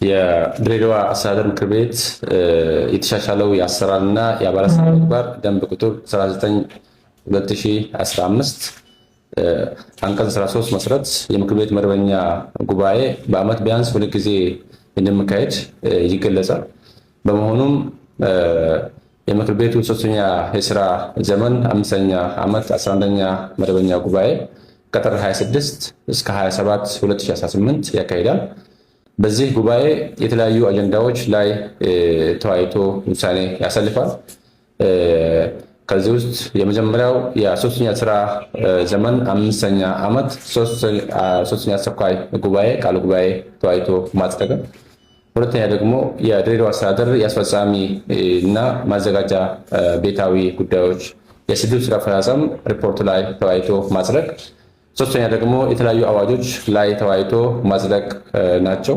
የድሬዳዋ አስተዳደር ምክር ቤት የተሻሻለው የአሰራርና የአባላት ስነ ምግባር ደንብ ቁጥር 19/2015 አንቀጽ 13 መሰረት የምክር ቤት መደበኛ ጉባኤ በዓመት ቢያንስ ሁለት ጊዜ እንደሚካሄድ ይገለጻል። በመሆኑም የምክር ቤቱ ሶስተኛ የስራ ዘመን 5ኛ ዓመት 11ኛ መደበኛ ጉባኤ ከጥር 26 እስከ 27 2018 ያካሂዳል። በዚህ ጉባኤ የተለያዩ አጀንዳዎች ላይ ተወያይቶ ውሳኔ ያሳልፋል። ከዚህ ውስጥ የመጀመሪያው የሶስተኛ ስራ ዘመን 5ኛ ዓመት ሶስተኛ አስቸኳይ ጉባኤ ቃለ ጉባኤ ተወያይቶ ማጽደቅ። ሁለተኛ ደግሞ የድሬዳዋ አስተዳደር የአስፈጻሚ እና ማዘጋጃ ቤታዊ ጉዳዮች የስድብ ስራ አፈጻጸም ሪፖርት ላይ ተወያይቶ ማጽደቅ። ሶስተኛ ደግሞ የተለያዩ አዋጆች ላይ ተወያይቶ ማጽደቅ ናቸው።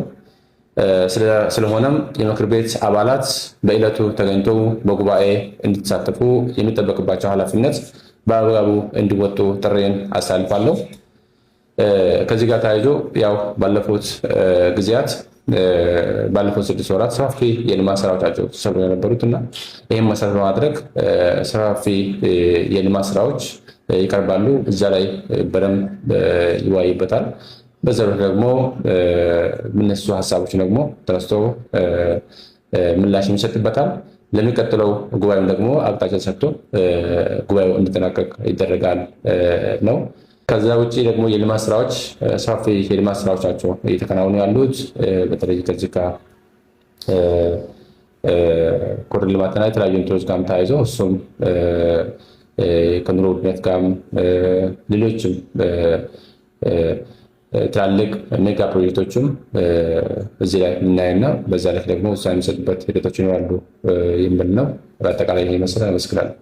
ስለሆነም የምክር ቤት አባላት በዕለቱ ተገኝተው በጉባኤ እንዲሳተፉ የሚጠበቅባቸው ኃላፊነት በአግባቡ እንዲወጡ ጥሬን አሳልፋለሁ። ከዚህ ጋር ተያይዞ ያው ባለፉት ጊዜያት ባለፉት 6 ወራት ሰፋፊ የልማት ስራዎቻቸው ተሰሩ የነበሩት እና ይህም መሰረት በማድረግ ሰፋፊ የልማት ስራዎች ይቀርባሉ። እዛ ላይ በደንብ ይወያይበታል። በዛ ደግሞ የምነሱ ሀሳቦች ደግሞ ተነስቶ ምላሽ የሚሰጥበታል። ለሚቀጥለው ጉባኤም ደግሞ አቅጣጫ ሰጥቶ ጉባኤው እንዲጠናቀቅ ይደረጋል ነው። ከዛ ውጭ ደግሞ የልማት ስራዎች ሰፋፊ የልማት ስራዎች ናቸው እየተከናወኑ ያሉት። በተለይ ከዚህ ኮሪደር ልማትና የተለያዩ እንትኖች ጋርም ተያይዞ እሱም ከኑሮ ውድነት ጋርም ሌሎችም ትላልቅ ሜጋ ፕሮጀክቶችም እዚህ ላይ የምናይና በዛ ላይ ደግሞ ውሳኔ የሚሰጥበት ሂደቶች ይኖራሉ የሚል ነው። በአጠቃላይ ይህ መሰረት አመሰግናለሁ።